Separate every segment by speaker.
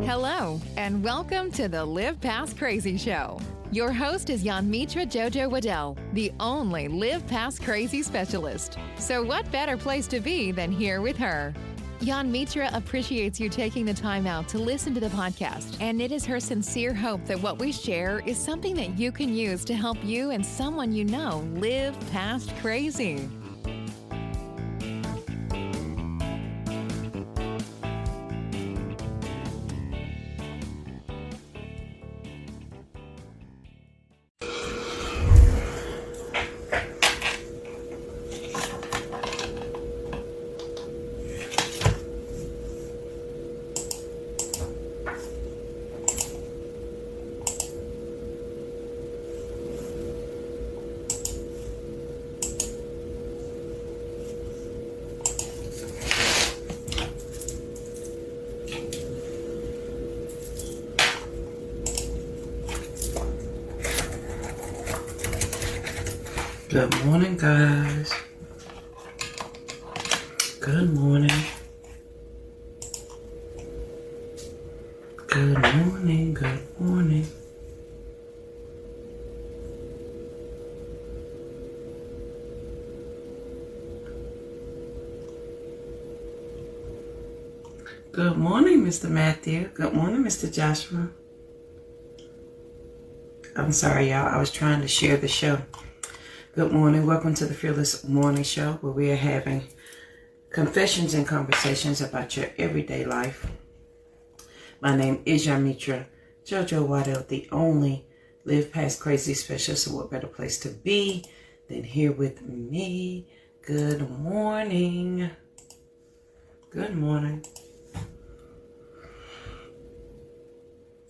Speaker 1: Hello, and welcome to the Live Past Crazy Show. Your host is Mitra Jojo Waddell, the only Live Past Crazy specialist. So what better place to be than here with her? Mitra appreciates you taking the time out to listen to the podcast, and it is her sincere hope that what we share is something that you can use to help you and someone you know live past crazy.
Speaker 2: Good morning, guys. Good morning. Good morning, good morning. Good morning, Mr. Matthew. Good morning, Mr. Joshua. I'm sorry, y'all. I was trying to share the show. Good morning. Welcome to the Fearless Morning Show, where we are having confessions and conversations about your everyday life. My name is Mitra Jojo Waddell, the only Live Past Crazy specialist. So what better place to be than here with me? Good morning. Good morning.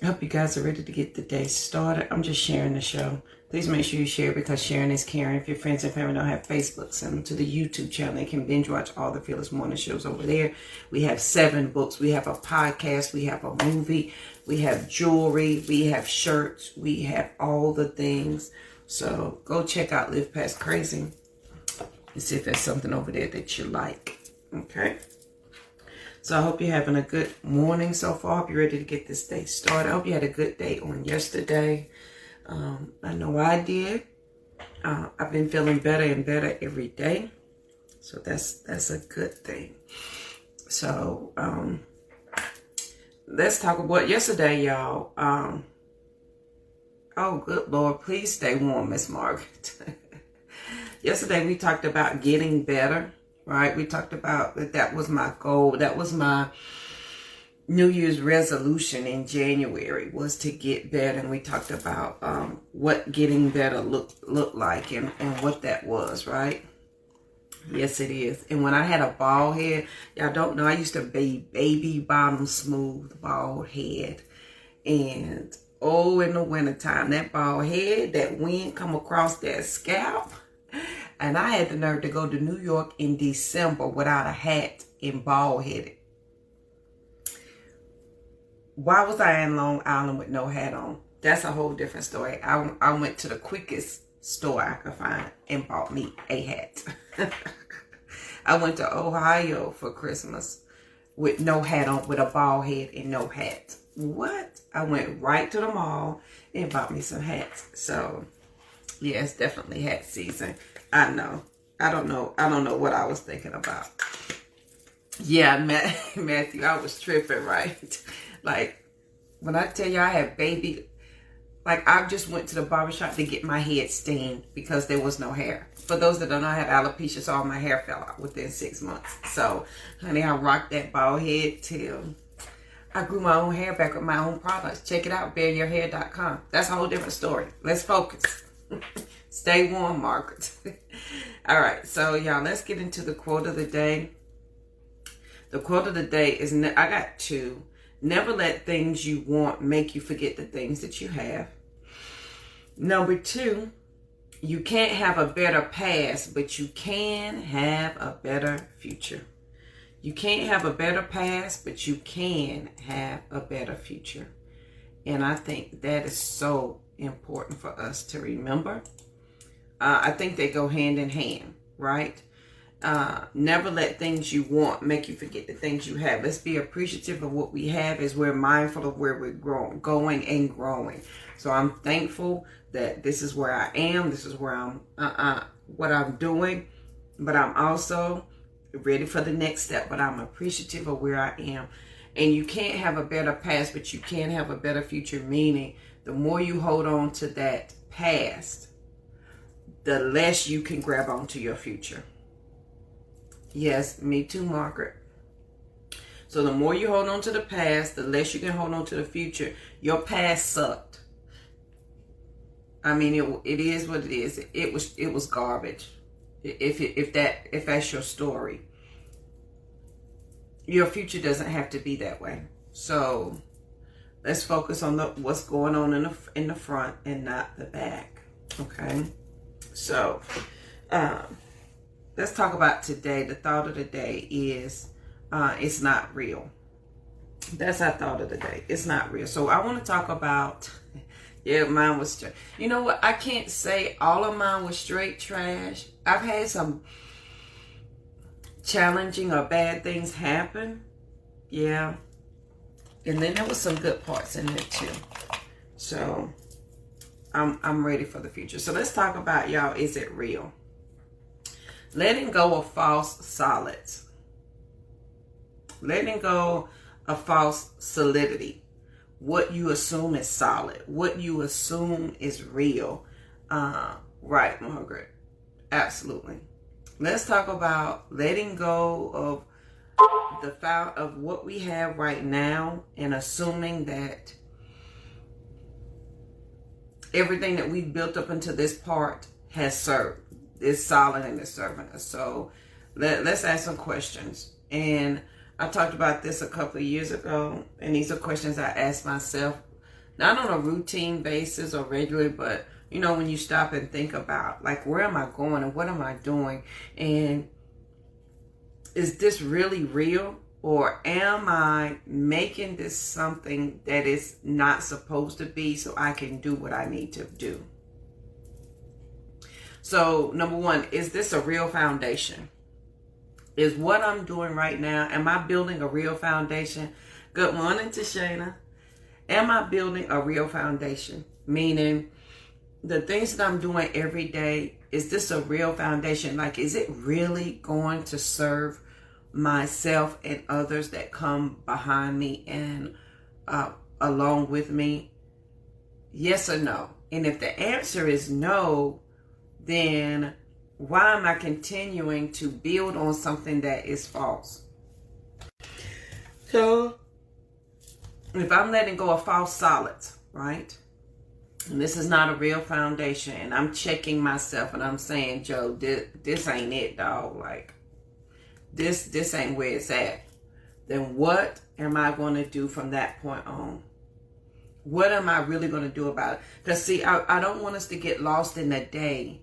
Speaker 2: I hope you guys are ready to get the day started. I'm just sharing the show. Please make sure you share because sharing is caring. If your friends and family don't have Facebook, send them to the YouTube channel. They can binge watch all the Fearless Morning shows over there. We have 7 books. We have a podcast. We have a movie. We have jewelry. We have shirts. We have all the things. So go check out Live Past Crazy and see if there's something over there that you like. Okay? So I hope you're having a good morning so far. I hope you're ready to get this day started. I hope you had a good day on yesterday. I know I did. I've been feeling better and better every day. So that's a good thing. So let's talk about yesterday, y'all. Oh, good Lord, please stay warm, Miss Margaret. Yesterday we talked about getting better. Right, we talked about that was my goal. That was my New Year's resolution in January, was to get better. And we talked about what getting better looked like and what that was, right? Yes, it is. And when I had a bald head, y'all don't know, I used to be baby bottom smooth bald head. And in the wintertime, that bald head, that wind come across that scalp. And I had the nerve to go to New York in December without a hat and bald-headed. Why was I in Long Island with no hat on? That's a whole different story. I went to the quickest store I could find and bought me a hat. I went to Ohio for Christmas with no hat on, with a bald head and no hat. What? I went right to the mall and bought me some hats. So, yeah, it's definitely hat season. I know. I don't know what I was thinking about. Yeah, Matthew, I was tripping, right? Like, when I tell you I had I just went to the barbershop to get my head steamed because there was no hair. For those that don't know, I had alopecia, so all my hair fell out within 6 months. So, honey, I rocked that bald head till I grew my own hair back with my own products. Check it out, bareyourhair.com. That's a whole different story. Let's focus. Stay warm, Margaret. All right, so y'all, let's get into the quote of the day. The quote of the day is, I got 2. Never let things you want make you forget the things that you have. Number 2, you can't have a better past, but you can have a better future. You can't have a better past, but you can have a better future. And I think that is so important for us to remember. I think they go hand in hand, right? Never let things you want make you forget the things you have. Let's be appreciative of what we have as we're mindful of where we're going and growing. So I'm thankful that this is where I am. This is where I'm, what I'm doing. But I'm also ready for the next step. But I'm appreciative of where I am. And you can't have a better past, but you can have a better future. Meaning, the more you hold on to that past, the less you can grab onto your future. Yes, me too, Margaret. So the more you hold on to the past, the less you can hold on to the future. Your past sucked. I mean, it is what it is. It was garbage. If that's your story, your future doesn't have to be that way. So let's focus on what's going on in the front and not the back. Okay. So, let's talk about today. The thought of the day is, it's not real. That's our thought of the day. It's not real. So I want to talk about, yeah, mine was straight. You know what? I can't say all of mine was straight trash. I've had some challenging or bad things happen. Yeah. And then there was some good parts in there too. So I'm ready for the future. So let's talk about, y'all, is it real? Letting go of false solids. Letting go of false solidity. What you assume is solid. What you assume is real. Right, Margaret. Absolutely. Let's talk about letting go of the fact of what we have right now and assuming that everything that we've built up until this part has served. Is solid and is serving us. So let's ask some questions. And I talked about this a couple of years ago. And these are questions I ask myself, not on a routine basis or regularly, but you know, when you stop and think about, like, where am I going and what am I doing? And is this really real? Or am I making this something that is not supposed to be so I can do what I need to do? So, number one, is this a real foundation? Is what I'm doing right now, am I building a real foundation? Good morning, Tashana. Am I building a real foundation? Meaning, the things that I'm doing every day, is this a real foundation? Like, is it really going to serve myself and others that come behind me and along with me? Yes or no? And if the answer is no, then why am I continuing to build on something that is false? So, if I'm letting go of false solids, right? And this is not a real foundation, and I'm checking myself and I'm saying, Joe, this ain't it, dog. Like, this ain't where it's at. Then what am I going to do from that point on? What am I really going to do about it? Because, see, I don't want us to get lost in the day.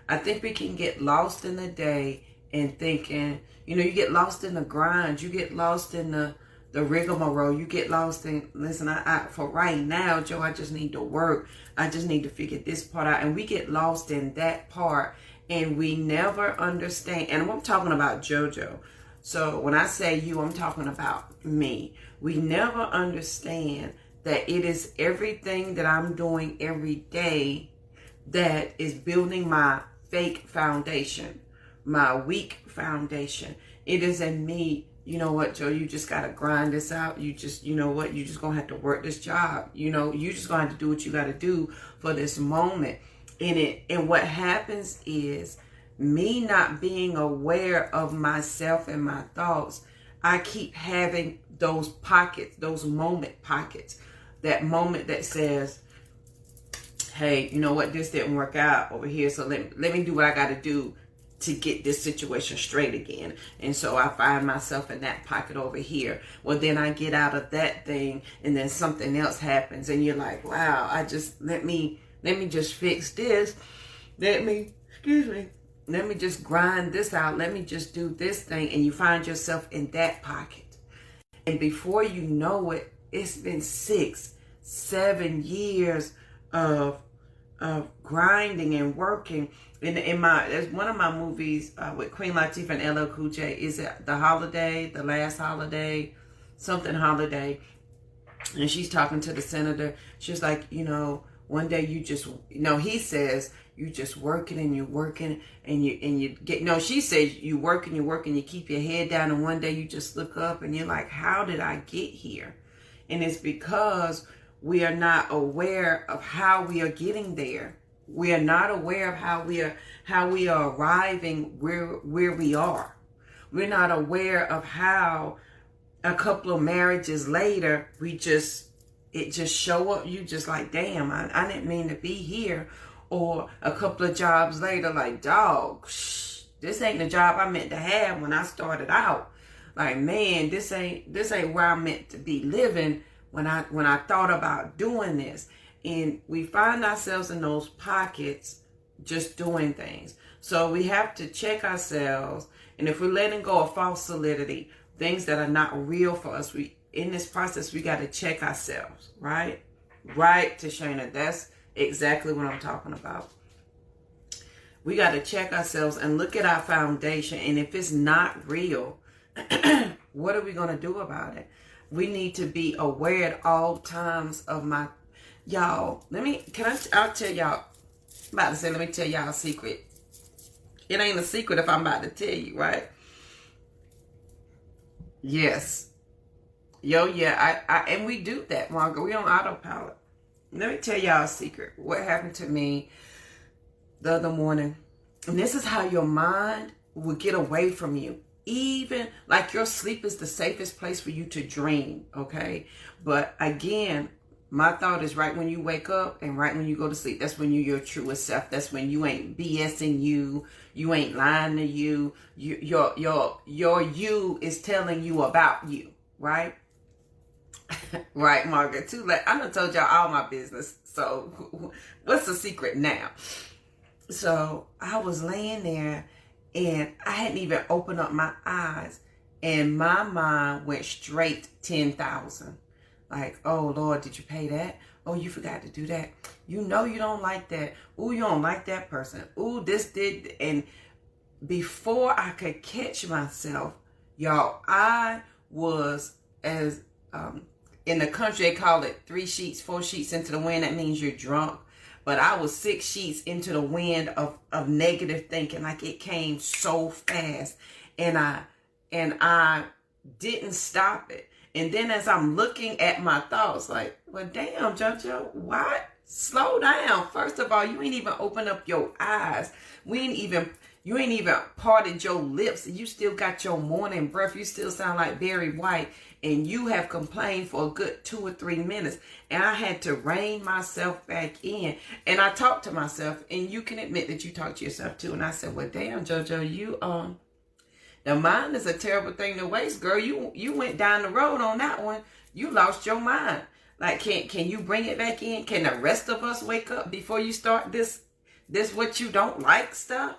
Speaker 2: I think we can get lost in the day and thinking, you know, you get lost in the grind. You get lost in the rigmarole. You get lost in, listen, I for right now, Joe, I just need to work. I just need to figure this part out. And we get lost in that part and we never understand. And I'm talking about JoJo. So when I say you, I'm talking about me. We never understand that it is everything that I'm doing every day that is building my fake foundation, my weak foundation. It is in me. You know what, Joe, you just got to grind this out. You just, you know what, you just going to have to work this job. You know, you just going to have to do what you got to do for this moment in it. And what happens is me not being aware of myself and my thoughts. I keep having those pockets, those moment pockets, that moment that says, hey, you know what, this didn't work out over here, so let me do what I got to do to get this situation straight again. And so I find myself in that pocket over here. Well, then I get out of that thing and then something else happens and you're like, wow, let me just fix this. Let me just grind this out. Let me just do this thing. And you find yourself in that pocket. And before you know it, it's been 6-7 years of grinding and working. There's one of my movies with Queen Latifah and LL Cool J. Is it The Holiday, The Last Holiday, something holiday? And she's talking to the senator. She's like, one day you just, he says, you just working and you're working and you get, no, she says you work and you keep your head down, and one day you just look up and you're like, how did I get here? And it's because we are not aware of how we are getting there. We are not aware of how we are arriving where we are. We're not aware of how a couple of marriages later, it just show up. You just like, damn, I didn't mean to be here. Or a couple of jobs later, like, dog, this ain't the job I meant to have when I started out. Like, man, this ain't where I meant to be living when I thought about doing this. And we find ourselves in those pockets just doing things. So we have to check ourselves. And if we're letting go of false solidity, things that are not real for us, in this process, we got to check ourselves, right? Right, Tashana, that's exactly what I'm talking about. We got to check ourselves and look at our foundation. And if it's not real, what are we going to do about it? We need to be aware at all times of y'all, I'll tell y'all, let me tell y'all a secret. It ain't a secret if I'm about to tell you, right? Yes. And we do that, Margaret. We on autopilot. Let me tell y'all a secret. What happened to me the other morning. And this is how your mind will get away from you. Even like your sleep is the safest place for you to dream, okay? But again, my thought is right when you wake up and right when you go to sleep. That's when you're your truest self. That's when you ain't BSing you. You ain't lying to you. Your you is telling you about you, right? Right, Margaret, too late. I done told y'all all my business. So what's the secret now? So I was laying there and I hadn't even opened up my eyes and my mind went straight 10,000. Like, oh Lord, did you pay that? Oh, you forgot to do that. You know you don't like that. Ooh, you don't like that person. Ooh, this did. And before I could catch myself, y'all, I was as in the country they call it 3 sheets, 4 sheets into the wind. That means you're drunk. But I was 6 sheets into the wind of negative thinking. Like it came so fast, and I didn't stop it. And then as I'm looking at my thoughts, like, well, damn, JoJo, what? Slow down. First of all, you ain't even opened up your eyes. You ain't even parted your lips. And you still got your morning breath. You still sound like Barry White. And you have complained for a good 2 or 3 minutes. And I had to rein myself back in. And I talked to myself. And you can admit that you talk to yourself too. And I said, well, damn, JoJo, you the mind is a terrible thing to waste, girl. You went down the road on that one. You lost your mind. Like, can you bring it back in? Can the rest of us wake up before you start this what you don't like stuff?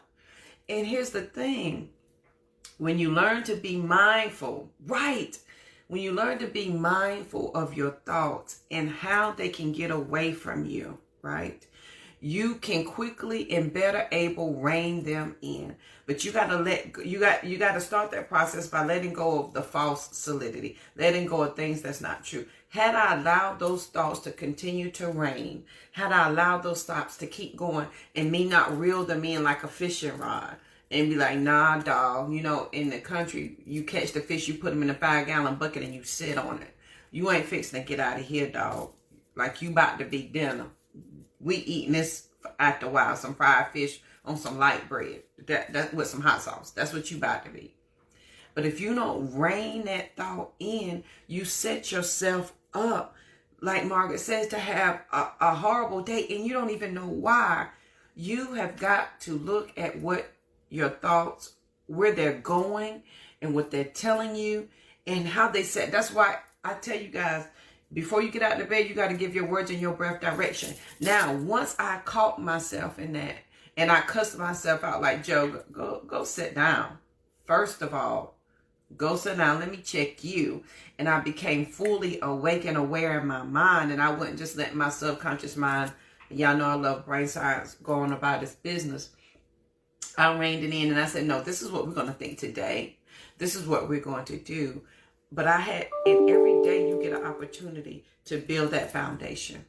Speaker 2: And here's the thing. When you learn to be mindful, right? When you learn to be mindful of your thoughts and how they can get away from you, right? You can quickly and better able rein them in. But you got to start that process by letting go of the false solidity, letting go of things that's not true. Had I allowed those thoughts to continue to reign, had I allowed those thoughts to keep going and me not reel them in like a fishing rod and be like, nah, dog, in the country, you catch the fish, you put them in a 5-gallon bucket and you sit on it. You ain't fixing to get out of here, dog. Like you about to be dinner. We eating this after a while, some fried fish on some light bread. That with some hot sauce. That's what you about to be. But if you don't rein that thought in, you set yourself up, like Margaret says, to have a horrible day, and you don't even know why. You have got to look at what your thoughts, where they're going, and what they're telling you, and how they set. That's why I tell you guys, before you get out of bed, you got to give your words and your breath direction. Now, once I caught myself in that, and I cussed myself out like, Joe, go sit down. First of all, go sit down. Let me check you. And I became fully awake and aware in my mind. And I wouldn't just let my subconscious mind Y'all know I love brain science, going about this business. I reined it in and I said, no, this is what we're going to think today. This is what we're going to do. But and every day you get an opportunity to build that foundation.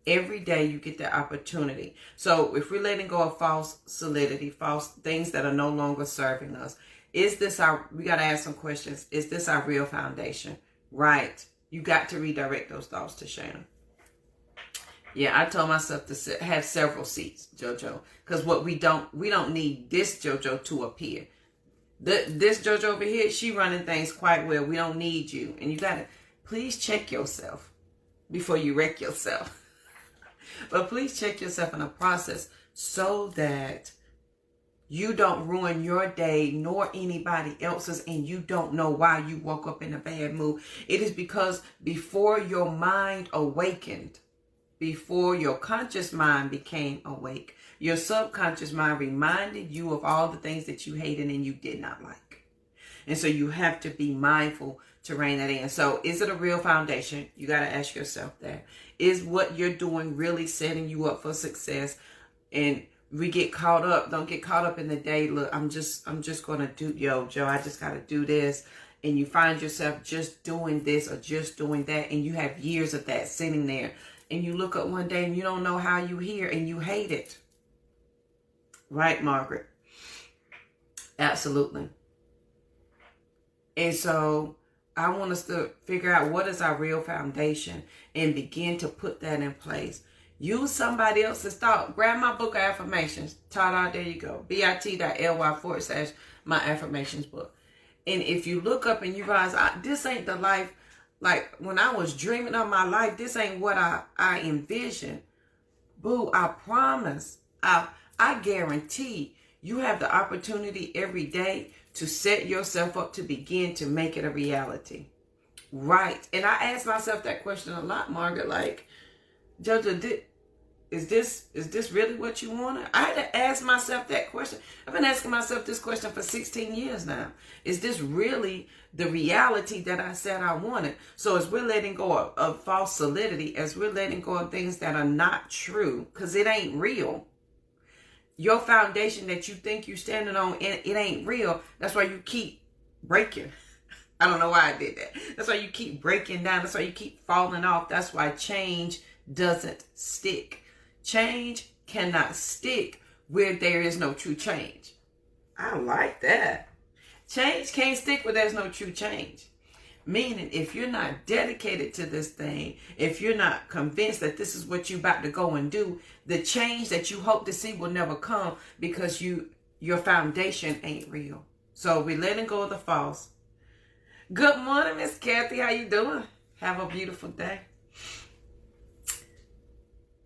Speaker 2: Every day you get that opportunity. So if we're letting go of false solidity, false things that are no longer serving us, we got to ask some questions. Is this our real foundation? Right. You got to redirect those thoughts to Shana. Yeah, I told myself to have several seats, JoJo, because we don't need this JoJo to appear. This JoJo over here, she running things quite well. We don't need you, and you gotta please check yourself before you wreck yourself. But please check yourself in the process so that you don't ruin your day nor anybody else's, and you don't know why you woke up in a bad mood. It is because before your mind awakened, before your conscious mind became awake, your subconscious mind reminded you of all the things that you hated and you did not like. And so you have to be mindful to rein that in. So is it a real foundation? You got to ask yourself that. Is what you're doing really setting you up for success? And we get caught up. Don't get caught up in the day. Look, I'm just going to do, Joe, I just got to do this. And you find yourself just doing this or just doing that. And you have years of that sitting there. And you look up one day and you don't know how you here and you hate it. Right, Margaret? Absolutely. And so I want us to figure out what is our real foundation and begin to put that in place. Use somebody else's thought. Grab my book of affirmations. There you go. bit.ly/my affirmations book. And if you look up and you realize this ain't the life, like when I was dreaming of my life, this ain't what I envisioned. Boo, I promise, I guarantee you have the opportunity every day to set yourself up to begin to make it a reality. Right. And I ask myself that question a lot, Margaret, like, JoJo, is this really what you wanted? I had to ask myself that question. I've been asking myself this question for 16 years now. Is this really the reality that I said I wanted? So as we're letting go of false solidity, as we're letting go of things that are not true, because it ain't real. Your foundation that you think you're standing on, it ain't real. That's why you keep breaking. I don't know why I did that. That's why you keep breaking down. That's why you keep falling off. That's why change doesn't stick. Change cannot stick where there is no true change. I like that. Change can't stick where there's no true change. Meaning, if you're not dedicated to this thing, if you're not convinced that this is what you're about to go and do, the change that you hope to see will never come because your foundation ain't real. So we're letting go of the false. Good morning, Miss Kathy. How you doing? Have a beautiful day.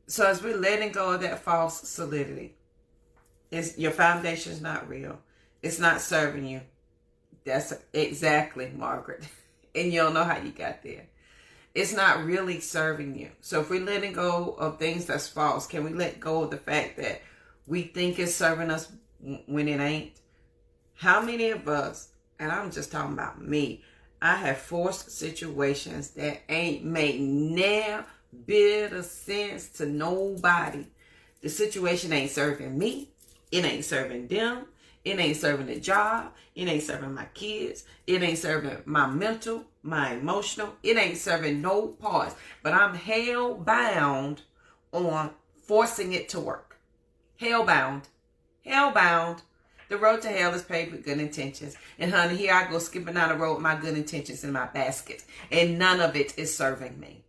Speaker 2: So as we're letting go of that false solidity, your foundation is not real. It's not serving you. That's exactly, Margaret. And you don't know how you got there. It's not really serving you. So if we're letting go of things that's false, can we let go of the fact that we think it's serving us when it ain't? How many of us, and I'm just talking about me, I have forced situations that ain't made near bit of sense to nobody. The situation ain't serving me. It ain't serving them. It ain't serving the job. It ain't serving my kids. It ain't serving my mental, my emotional. It ain't serving no parts. But I'm hell bound on forcing it to work. Hell bound. Hell bound. The road to hell is paved with good intentions. And honey, here I go skipping down the road with my good intentions in my basket. And none of it is serving me.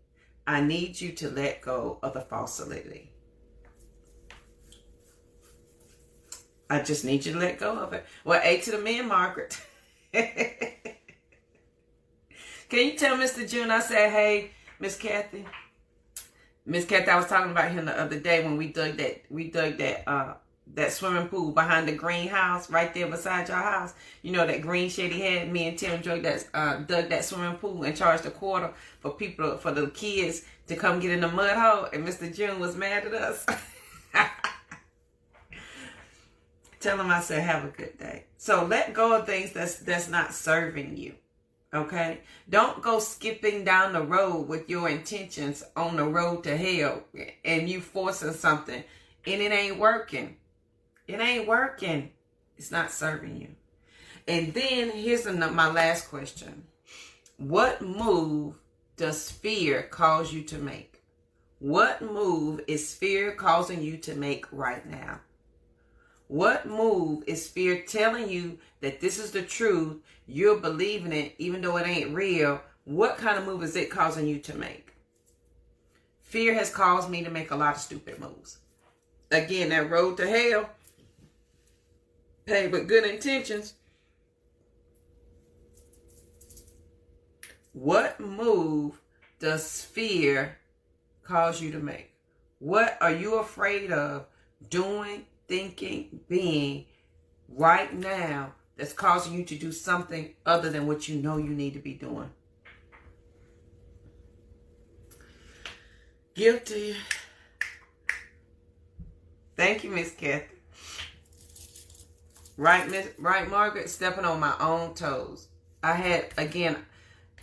Speaker 2: I need you to let go of the false solidity. I just need you to let go of it. Well, A to the men, Margaret. Can you tell Mr. June I said, hey, Miss Kathy? Miss Kathy, I was talking about him the other day when we dug that swimming pool behind the greenhouse right there beside your house. You know that green shed he had. Me and Tim dug that swimming pool and charged $0.25 for the kids to come get in the mud hole. And Mr. June was mad at us. Tell him I said have a good day. So let go of things that's not serving you. Okay? Don't go skipping down the road with your intentions on the road to hell and you forcing something and it ain't working. It ain't working. It's not serving you. And then here's my last question. What move does fear cause you to make? What move is fear causing you to make right now? What move is fear telling you that this is the truth, you're believing it even though it ain't real? What kind of move is it causing you to make? Fear has caused me to make a lot of stupid moves. Again, that road to hell, paved with good intentions. What move does fear cause you to make? What are you afraid of doing, thinking, being right now that's causing you to do something other than what you know you need to be doing? Guilty. Thank you, Miss Kathy. Right, Margaret? Stepping on my own toes. I had, again,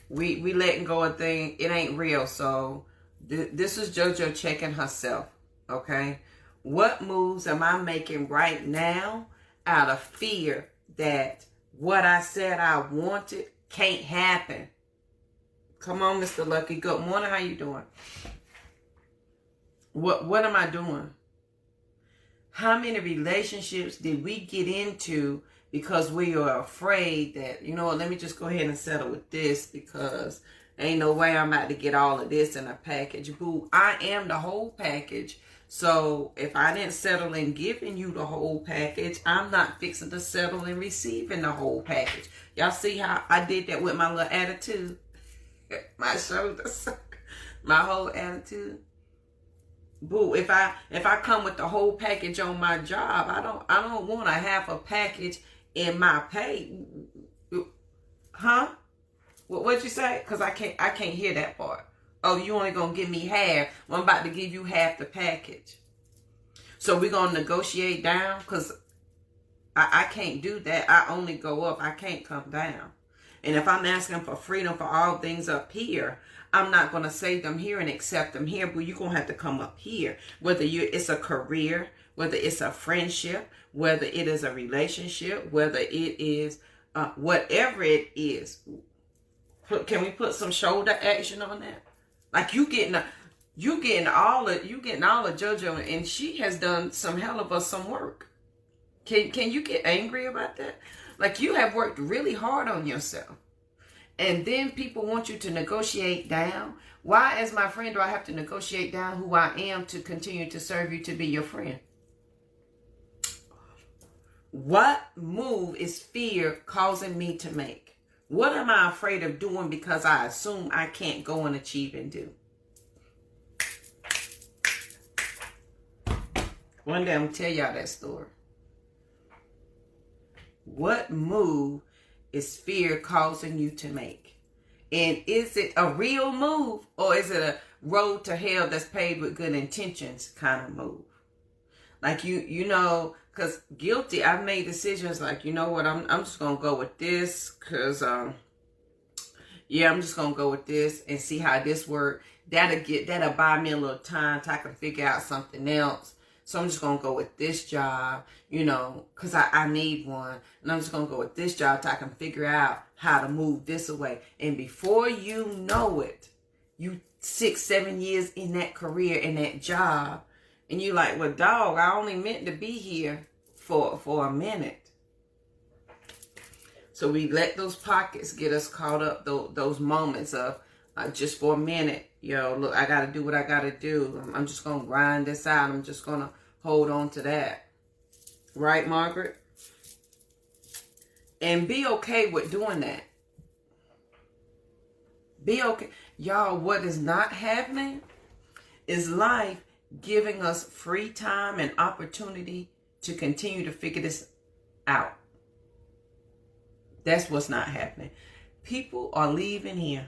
Speaker 2: we letting go of things. It ain't real. So this is JoJo checking herself. Okay? What moves am I making right now out of fear that what I said I wanted can't happen? Come on, Mr. Lucky. Good morning. How you doing? What am I doing? How many relationships did we get into because we are afraid that, you know what, let me just go ahead and settle with this because ain't no way I'm about to get all of this in a package. Boo, I am the whole package. So if I didn't settle in giving you the whole package, I'm not fixing to settle in receiving the whole package. Y'all see how I did that with my little attitude? My shoulders, my whole attitude. Boo, if I come with the whole package on my job, I don't want a half a package in my pay. Huh? What'd you say? Because I can't hear that part. Oh, you only gonna give me half. Well, I'm about to give you half the package. So we're gonna negotiate down? Because I can't do that. I only go up. I can't come down. And if I'm asking for freedom for all things up here, I'm not going to say them here and accept them here, but you're going to have to come up here. Whether it's a career, whether it's a friendship, whether it is a relationship, whether it is whatever it is. Can we put some shoulder action on that? Like you getting all of JoJo, and she has done some hell of some work. Can you get angry about that? Like you have worked really hard on yourself. And then people want you to negotiate down. Why, as my friend, do I have to negotiate down who I am to continue to serve you, to be your friend? What move is fear causing me to make? What am I afraid of doing because I assume I can't go and achieve and do? One day I'm going to tell y'all that story. What move is fear causing you to make? And is it a real move, or is it a road to hell that's paved with good intentions kind of move? Like you know, because guilty, I've made decisions like, you know what, I'm just gonna go with this because yeah, I'm just gonna go with this and see how this works. That'll buy me a little time so I can figure out something else. So I'm just going to go with this job, you know, because I need one. And I'm just going to go with this job so I can figure out how to move this away. And before you know it, you 6-7 years in that career, in that job. And you're like, well, dog, I only meant to be here for a minute. So we let those pockets get us caught up, those moments of just for a minute. Yo, look, I got to do what I got to do. I'm just going to grind this out. I'm just going to hold on to that. Right, Margaret? And be okay with doing that. Be okay. Y'all, what is not happening is life giving us free time and opportunity to continue to figure this out. That's what's not happening. People are leaving here.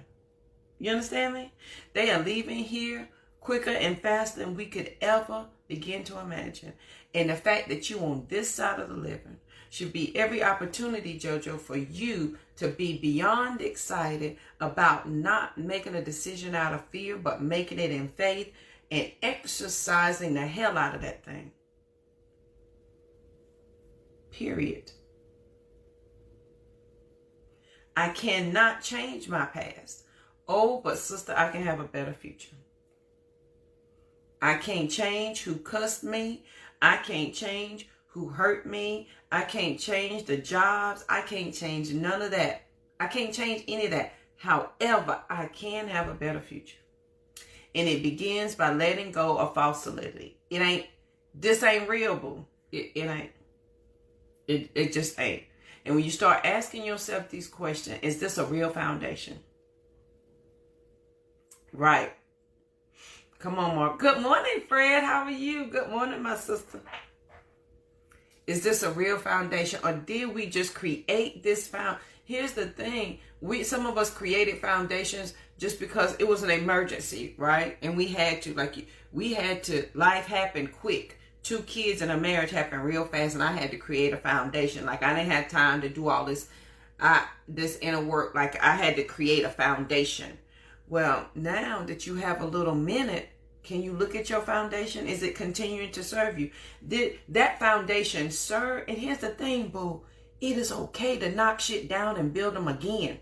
Speaker 2: You understand me? They are leaving here quicker and faster than we could ever begin to imagine. And the fact that you on this side of the living, should be every opportunity, JoJo, for you to be beyond excited about not making a decision out of fear, but making it in faith and exercising the hell out of that thing. Period. I cannot change my past. Oh, but sister, I can have a better future. I can't change who cussed me. I can't change who hurt me. I can't change the jobs. I can't change none of that. I can't change any of that. However, I can have a better future. And it begins by letting go of false solidity. This ain't real, boo. It ain't. It just ain't. And when you start asking yourself these questions, is this a real foundation? Right. Come on, Mark. Good morning, Fred. How are you? Good morning, my sister. Is this a real foundation, or did we just create this foundation? Here's the thing. Some of us created foundations just because it was an emergency, right? And we had to, life happened quick. 2 kids and a marriage happened real fast, and I had to create a foundation. Like, I didn't have time to do all this inner work. Like, I had to create a foundation. Well, now that you have a little minute, can you look at your foundation? Is it continuing to serve you? Did that foundation serve? And here's the thing, boo. It is okay to knock shit down and build them again.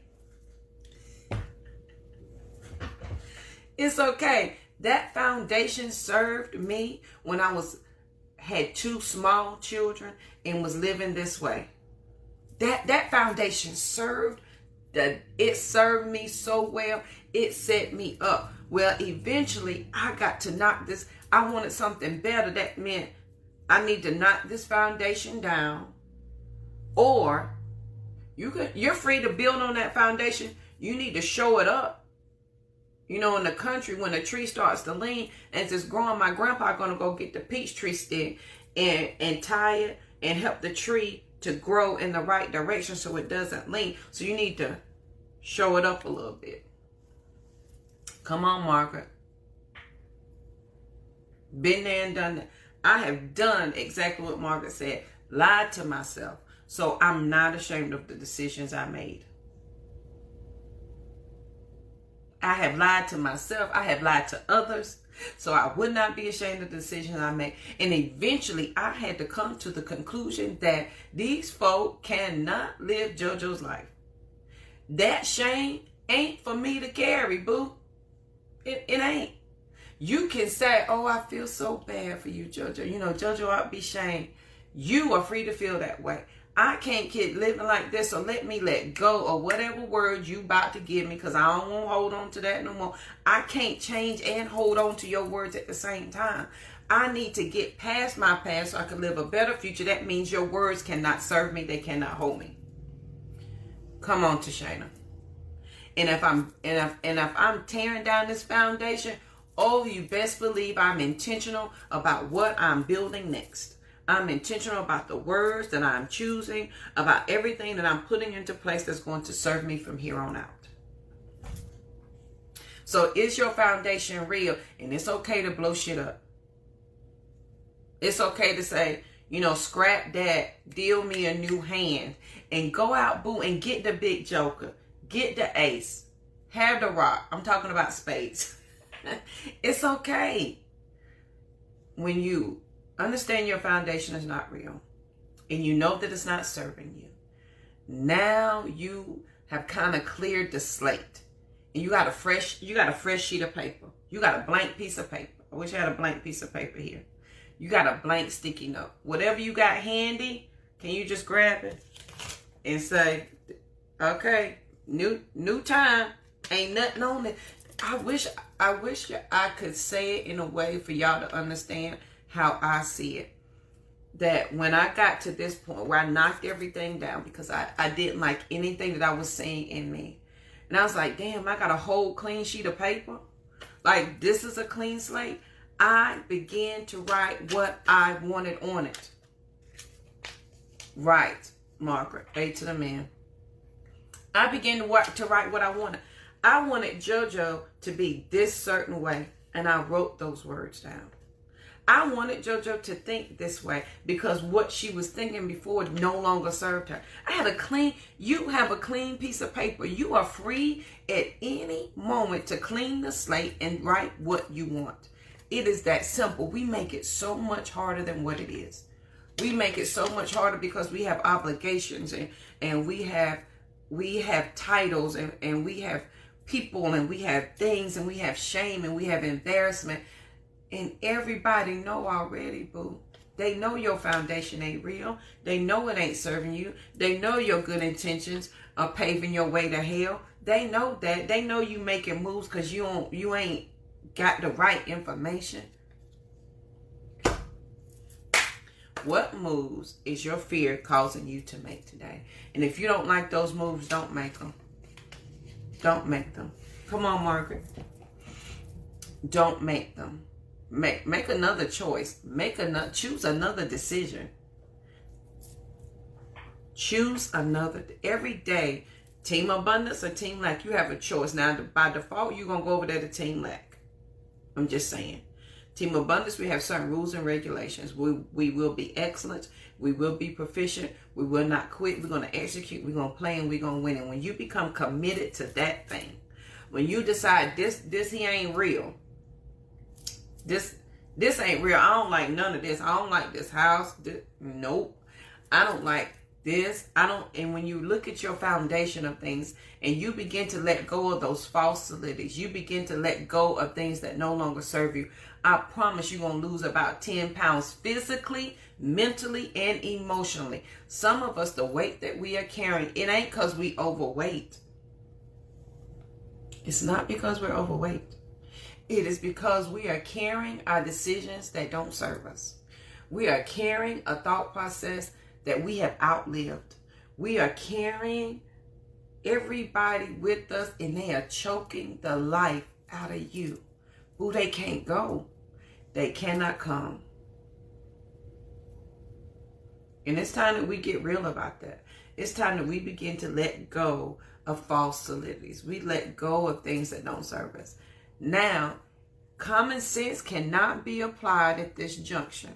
Speaker 2: It's okay. That foundation served me when I had 2 small children and was living this way. That foundation served me so well. It set me up. Well, eventually I got to knock this. I wanted something better. That meant I need to knock this foundation down. Or you're free to build on that foundation. You need to show it up. In the country, when a tree starts to lean and it's growing, my grandpa gonna go get the peach tree stick and tie it and help the tree to grow in the right direction so it doesn't lean. So you need to show it up a little bit. Come on, Margaret. Been there and done that. I have done exactly what Margaret said. Lied to myself. So I'm not ashamed of the decisions I made. I have lied to myself. I have lied to others. So I would not be ashamed of the decisions I made. And eventually I had to come to the conclusion that these folk cannot live JoJo's life. That shame ain't for me to carry, boo. It ain't. You can say, oh, I feel so bad for you, JoJo. JoJo ought to be shamed. You are free to feel that way. I can't keep living like this, so let me let go of whatever words you about to give me, because I don't want to hold on to that no more. I can't change and hold on to your words at the same time. I need to get past my past so I can live a better future. That means your words cannot serve me. They cannot hold me. Come on, Tashana. And if I'm tearing down this foundation, oh, you best believe I'm intentional about what I'm building next. I'm intentional about the words that I'm choosing, about everything that I'm putting into place that's going to serve me from here on out. So is your foundation real? And it's okay to blow shit up. It's okay to say, scrap that, deal me a new hand, and go out, boo, and get the big joker. Get the ace. Have the rock. I'm talking about spades. It's okay. When you understand your foundation is not real and you know that it's not serving you, now you have kind of cleared the slate. And you got a fresh sheet of paper. You got a blank piece of paper. I wish I had a blank piece of paper here. You got a blank sticky note. Whatever you got handy, can you just grab it and say, okay, new time, ain't nothing on it. I wish I could say it in a way for y'all to understand how I see it. That when I got to this point where I knocked everything down because I didn't like anything that I was seeing in me. And I was like, damn, I got a whole clean sheet of paper. Like, this is a clean slate. I began to write what I wanted on it. Right, Margaret, A to the man. I began to write what I wanted. I wanted JoJo to be this certain way, and I wrote those words down. I wanted JoJo to think this way because what she was thinking before no longer served her. You have a clean piece of paper. You are free at any moment to clean the slate and write what you want. It is that simple. We make it so much harder than what it is. We make it so much harder because we have obligations and we have titles and we have people and we have things and we have shame and we have embarrassment. And everybody know already, boo. They know your foundation ain't real. They know it ain't serving you. They know your good intentions are paving your way to hell. They know that. They know you making moves because you ain't got the right information. What moves is your fear causing you to make today? And if you don't like those moves, don't make them. Don't make them. Come on, Margaret. Don't make them. Make another choice. Choose another decision. Choose another. Every day, team abundance or team lack, you have a choice. Now, by default, you're going to go over there to team lack. I'm just saying. Team abundance, we have certain rules and regulations. We will be excellent. We will be proficient. We will not quit. We're going to execute. We're going to play and we're going to win. And when you become committed to that thing, when you decide this he ain't real. This ain't real. I don't like none of this. I don't like this house. Nope. I don't like this. And when you look at your foundation of things and you begin to let go of those false solidities, you begin to let go of things that no longer serve you, I promise you're going to lose about 10 pounds physically, mentally, and emotionally. Some of us, the weight that we are carrying, it ain't because we overweight. It's not because we're overweight. It is because we are carrying our decisions that don't serve us. We are carrying a thought process that we have outlived. We are carrying everybody with us and they are choking the life out of you. Ooh, they can't go. They cannot come. And it's time that we get real about that. It's time that we begin to let go of false solidities. We let go of things that don't serve us. Now, common sense cannot be applied at this junction.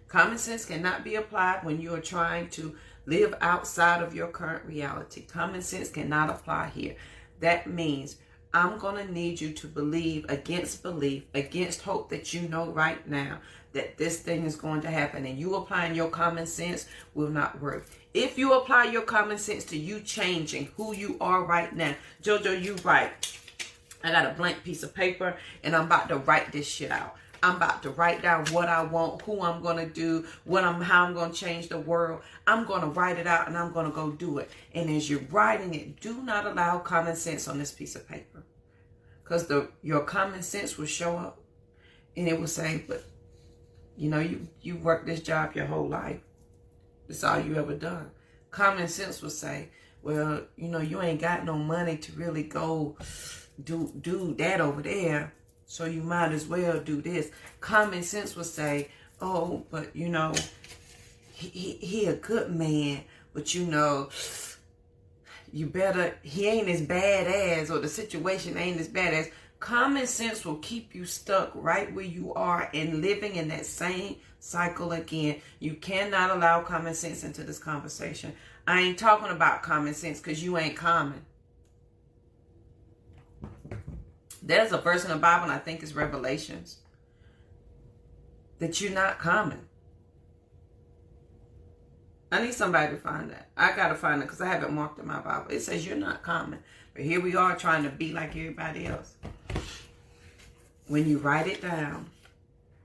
Speaker 2: Common sense cannot be applied when you are trying to live outside of your current reality. Common sense cannot apply here. That means I'm going to need you to believe against belief, against hope that you know right now that this thing is going to happen. And you applying your common sense will not work. If you apply your common sense to you changing who you are right now, JoJo, you right. I got a blank piece of paper and I'm about to write this shit out. I'm about to write down what I want, who I'm going to do, how I'm going to change the world. I'm going to write it out and I'm going to go do it. And as you're writing it, do not allow common sense on this piece of paper. Because your common sense will show up and it will say, but you worked this job your whole life. That's all you ever done. Common sense will say, well, you ain't got no money to really go do that over there. So you might as well do this. Common sense will say, oh, but he a good man, but you better, he ain't as bad as, or the situation ain't as bad as. Common sense will keep you stuck right where you are and living in that same cycle again. You cannot allow common sense into this conversation. I ain't talking about common sense because you ain't common. There's a verse in the Bible, and I think it's Revelations, that you're not common. I need somebody to find that. I got to find it because I have it marked in my Bible. It says you're not common. But here we are trying to be like everybody else. When you write it down,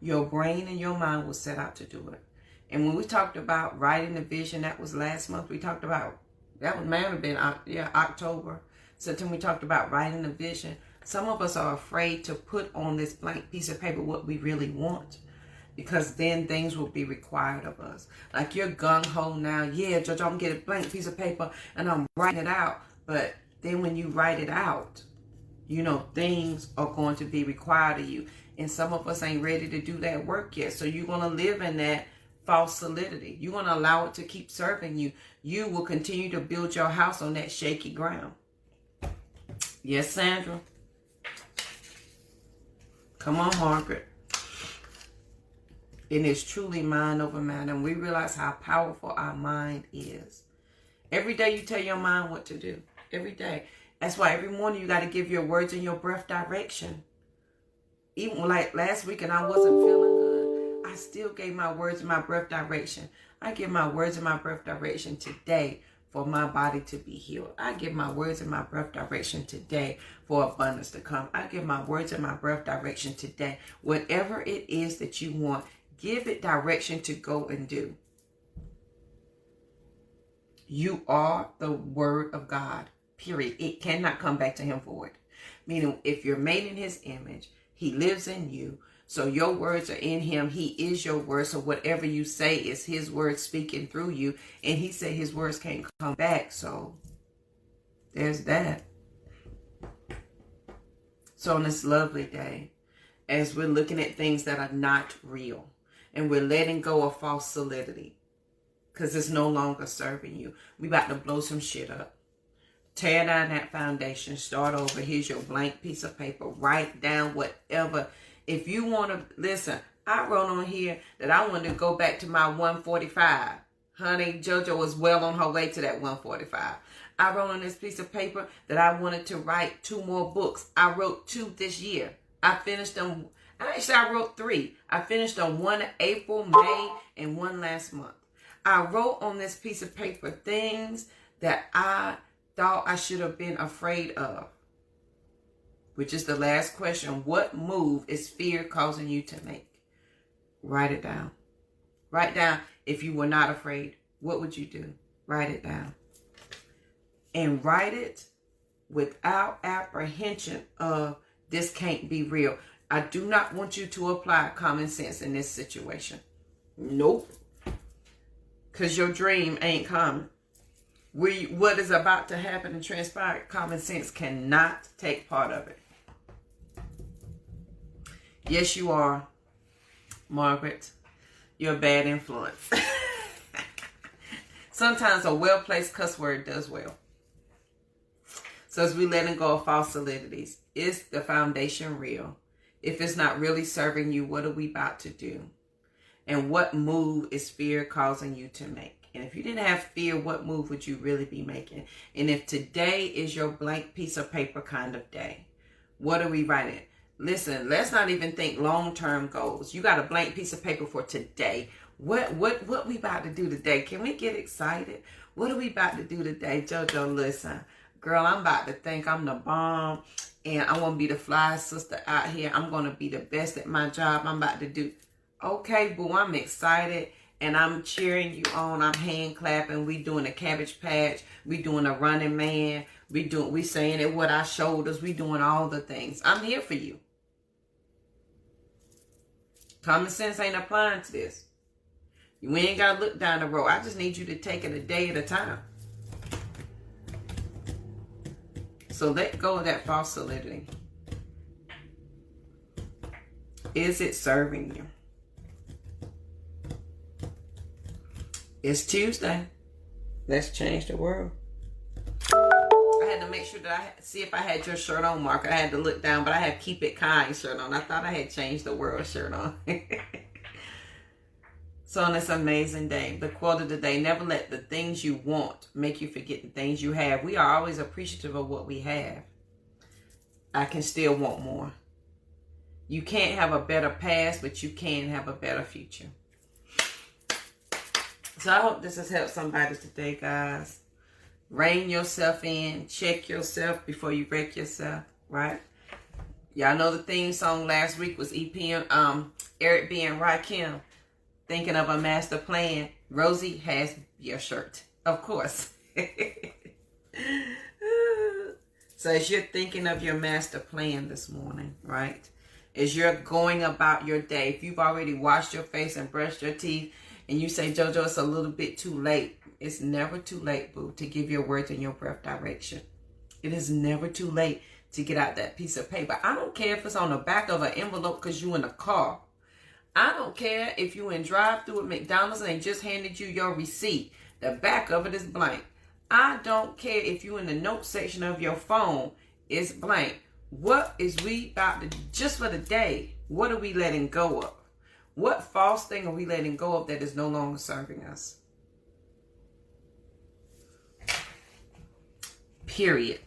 Speaker 2: your brain and your mind will set out to do it. And when we talked about writing the vision, that was last month. We talked about, that might have been October. September, we talked about writing the vision. Some of us are afraid to put on this blank piece of paper what we really want, because then things will be required of us. Like you're gung-ho now. Yeah, Judge, I'm going to get a blank piece of paper and I'm writing it out. But then when you write it out, things are going to be required of you. And some of us ain't ready to do that work yet. So you're going to live in that false solidity. You're going to allow it to keep serving you. You will continue to build your house on that shaky ground. Yes, Sandra. Come on, Margaret. And it's truly mind over matter. And we realize how powerful our mind is. Every day you tell your mind what to do. Every day. That's why every morning you got to give your words and your breath direction. Even like last week and I wasn't feeling good, I still gave my words and my breath direction. I give my words and my breath direction today for my body to be healed. I give my words and my breath direction today for abundance to come. I give my words and my breath direction today. Whatever it is that you want, give it direction to go and do. You are the word of God, period. It cannot come back to him void. Meaning, if you're made in his image, he lives in you. So your words are in him. He is your word. So whatever you say is his word speaking through you. And he said his words can't come back. So there's that. So on this lovely day, as we're looking at things that are not real, and we're letting go of false solidity, because it's no longer serving you. We about to blow some shit up. Tear down that foundation. Start over. Here's your blank piece of paper. Write down whatever. If you want to, listen, I wrote on here that I wanted to go back to my 145. Honey, JoJo was well on her way to that 145. I wrote on this piece of paper that I wanted to write 2 more books. I wrote 2 this year. I finished them. Actually, I wrote 3. I finished on 1 April, May, and 1 last month. I wrote on this piece of paper things that I thought I should have been afraid of. Which is the last question. What move is fear causing you to make? Write it down. Write down, if you were not afraid, what would you do? Write it down. And write it without apprehension of this can't be real. I do not want you to apply common sense in this situation. Nope. Because your dream ain't common. What is about to happen and transpire, common sense cannot take part of it. Yes, you are, Margaret. You're a bad influence. Sometimes a well-placed cuss word does well. So as we letting go of false solidities, is the foundation real? If it's not really serving you, what are we about to do? And what move is fear causing you to make? And if you didn't have fear, what move would you really be making? And if today is your blank piece of paper kind of day, what are we writing? Listen, let's not even think long-term goals. You got a blank piece of paper for today. What we about to do today? Can we get excited? What are we about to do today? JoJo, listen. Girl, I'm about to think I'm the bomb. And I want to be the fly sister out here. I'm going to be the best at my job. I'm about to do. Okay, boo, I'm excited. And I'm cheering you on. I'm hand clapping. We doing a cabbage patch. We doing a running man. We saying it with our shoulders. We doing all the things. I'm here for you. Common sense ain't applying to this. We ain't got to look down the road. I just need you to take it a day at a time. So let go of that false solidity. Is it serving you? It's Tuesday. Let's change the world. I had to make sure that I see if I had your shirt on, Mark. I had to look down, but I have Keep It Kind shirt on. I thought I had changed the world shirt on. So on this amazing day, the quote of the day, never let the things you want make you forget the things you have. We are always appreciative of what we have. I can still want more. You can't have a better past, but you can have a better future. So I hope this has helped somebody today, guys. Rein yourself in. Check yourself before you wreck yourself, right? Y'all know the theme song last week was Eric B. and Rakim. Thinking of a master plan. Rosie has your shirt, of course. So as you're thinking of your master plan this morning, right? As you're going about your day, if you've already washed your face and brushed your teeth, and you say, JoJo, it's a little bit too late. It's never too late, boo, to give your words and your breath direction. It is never too late to get out that piece of paper. I don't care if it's on the back of an envelope because you in a car. I don't care if you in drive-through at McDonald's and they just handed you your receipt. The back of it is blank. I don't care if you in the note section of your phone, it's blank. What is we about to, just for the day, what are we letting go of? What false thing are we letting go of that is no longer serving us? Period.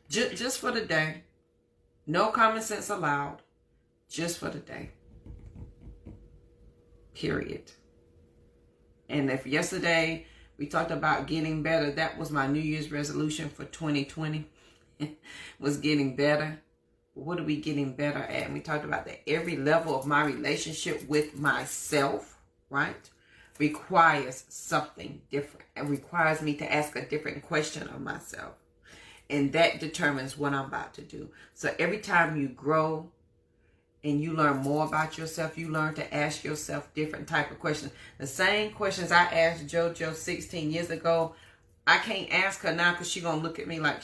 Speaker 2: Just for the day. No common sense allowed. Just for the day. Period. And if yesterday we talked about getting better, that was my New Year's resolution for 2020. Was getting better. What are we getting better at? And we talked about that every level of my relationship with myself, right, requires something different. It requires me to ask a different question of myself. And that determines what I'm about to do. So every time you grow and you learn more about yourself, you learn to ask yourself different type of questions. The same questions I asked JoJo 16 years ago, I can't ask her now because she's going to look at me like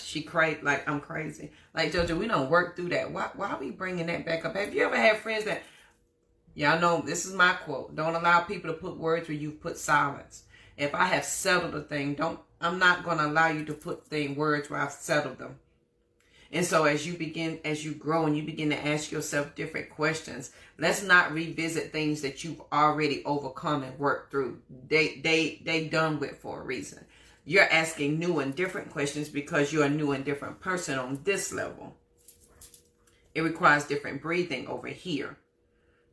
Speaker 2: like I'm crazy. Like, JoJo, we don't work through that. Why are we bringing that back up? Have you ever had friends that, y'all know, this is my quote, don't allow people to put words where you've put silence. If I have settled a thing, I'm not going to allow you to put words where I've settled them. And so as you grow and you begin to ask yourself different questions, let's not revisit things that you've already overcome and worked through. They done with for a reason. You're asking new and different questions because you're a new and different person on this level. It requires different breathing over here.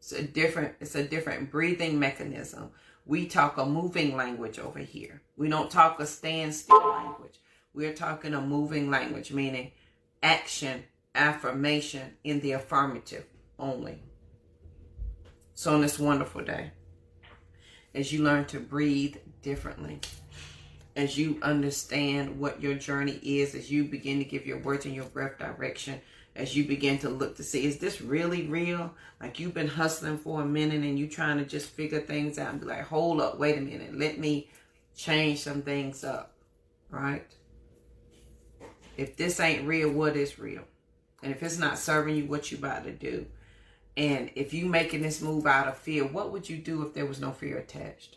Speaker 2: It's a different breathing mechanism. We talk a moving language over here. We don't talk a standstill language. We're talking a moving language, meaning action, affirmation in the affirmative only. So on this wonderful day, as you learn to breathe differently, as you understand what your journey is, as you begin to give your words and your breath direction, as you begin to look to see, is this really real? Like you've been hustling for a minute and you trying to just figure things out and be like, hold up, wait a minute, let me change some things up, right? If this ain't real, what is real? And if it's not serving you, what you about to do? And if you making this move out of fear, what would you do if there was no fear attached?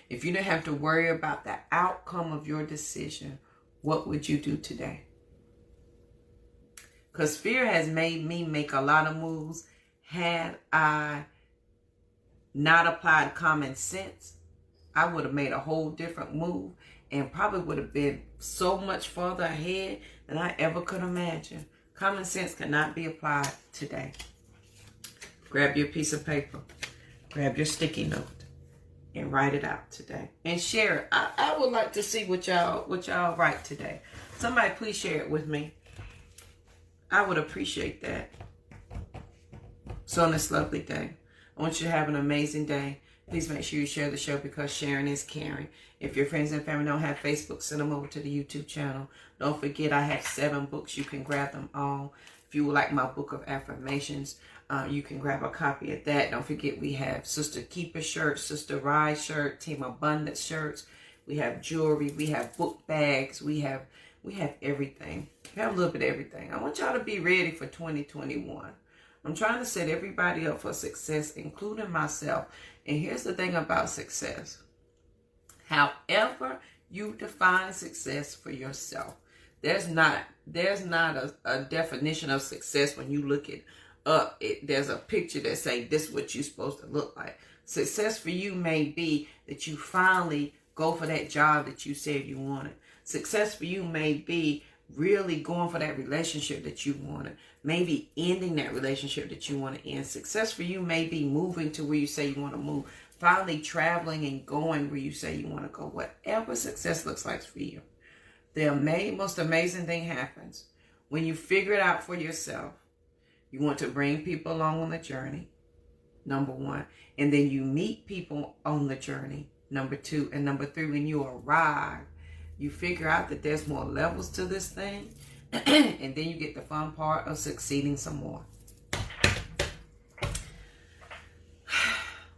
Speaker 2: If you didn't have to worry about the outcome of your decision, what would you do today? Because fear has made me make a lot of moves. Had I not applied common sense, I would have made a whole different move and probably would have been so much further ahead than I ever could imagine. Common sense cannot be applied today. Grab your piece of paper, grab your sticky note, and write it out today. And share it. I would like to see what y'all write today. Somebody please share it with me. I would appreciate that. So on this lovely day, I want you to have an amazing day. Please make sure you share the show because sharing is caring. If your friends and family don't have Facebook, send them over to the YouTube channel. Don't forget I have 7 books. You can grab them all. If you would like my book of affirmations, you can grab a copy of that. Don't forget we have Sister Keeper shirts, Sister Rise shirt, Team Abundance shirts. We have jewelry. We have book bags. We have everything. We have a little bit of everything. I want y'all to be ready for 2021. I'm trying to set everybody up for success, including myself. And here's the thing about success. However you define success for yourself, there's not a definition of success when you look it up. There's a picture that say this is what you're supposed to look like. Success for you may be that you finally go for that job that you said you wanted. Success for you may be really going for that relationship that you wanted. Maybe ending that relationship that you want to end. Success for you may be moving to where you say you want to move. Finally traveling and going where you say you want to go. Whatever success looks like for you. The most amazing thing happens when you figure it out for yourself. You want to bring people along on the journey, number 1. And then you meet people on the journey, number 2. And number 3, when you arrive, you figure out that there's more levels to this thing. And then you get the fun part of succeeding some more.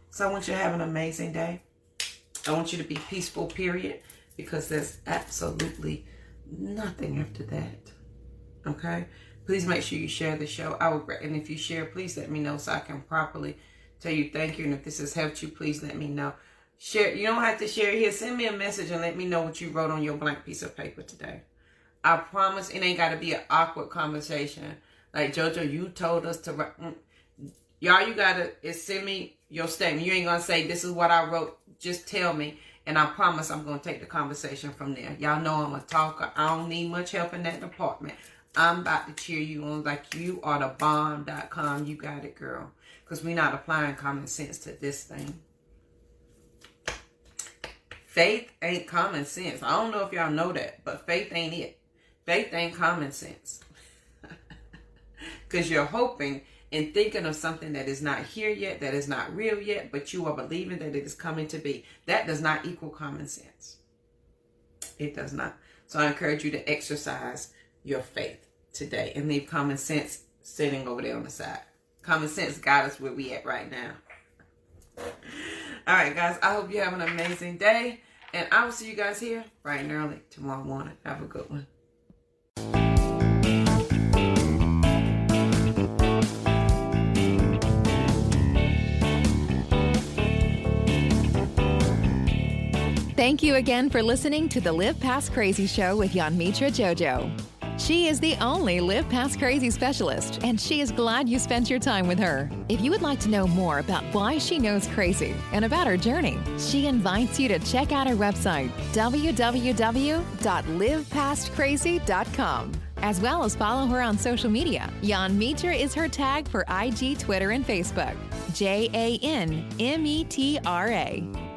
Speaker 2: So I want you to have an amazing day. I want you to be peaceful, period. Because there's absolutely nothing after that. Okay? Please make sure you share the show. And if you share, please let me know so I can properly tell you thank you. And if this has helped you, please let me know. Share. You don't have to share it here. Send me a message and let me know what you wrote on your blank piece of paper today. I promise it ain't got to be an awkward conversation. Like, JoJo, you told us to write. Y'all, you got to send me your statement. You ain't going to say, this is what I wrote. Just tell me. And I promise I'm going to take the conversation from there. Y'all know I'm a talker. I don't need much help in that department. I'm about to cheer you on like you are the bomb.com. You got it, girl. Because we're not applying common sense to this thing. Faith ain't common sense. I don't know if y'all know that, but faith ain't it. Faith ain't common sense. Because you're hoping and thinking of something that is not here yet, that is not real yet, but you are believing that it is coming to be. That does not equal common sense. It does not. So I encourage you to exercise your faith today and leave common sense sitting over there on the side. Common sense got us where we at right now. All right, guys. I hope you have an amazing day. And I will see you guys here bright and early tomorrow morning. Have a good one.
Speaker 1: Thank you again for listening to the Live Past Crazy Show with Yanmitra Jojo. She is the only Live Past Crazy specialist, and she is glad you spent your time with her. If you would like to know more about why she knows crazy and about her journey, she invites you to check out her website, www.livepastcrazy.com, as well as follow her on social media. Yanmitra is her tag for IG, Twitter, and Facebook, JANMETRA.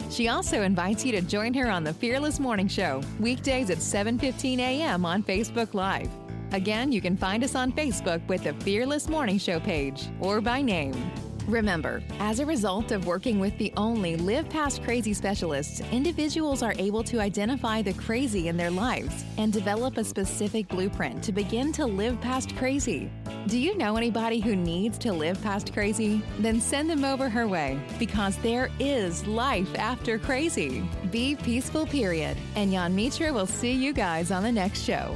Speaker 1: She also invites you to join her on the Fearless Morning Show, weekdays at 7:15 a.m. on Facebook Live. Again, you can find us on Facebook with the Fearless Morning Show page or by name. Remember, as a result of working with the only Live Past Crazy specialists, individuals are able to identify the crazy in their lives and develop a specific blueprint to begin to live past crazy. Do you know anybody who needs to live past crazy? Then send them over her way, because there is life after crazy. Be peaceful, period. And Yanmitra will see you guys on the next show.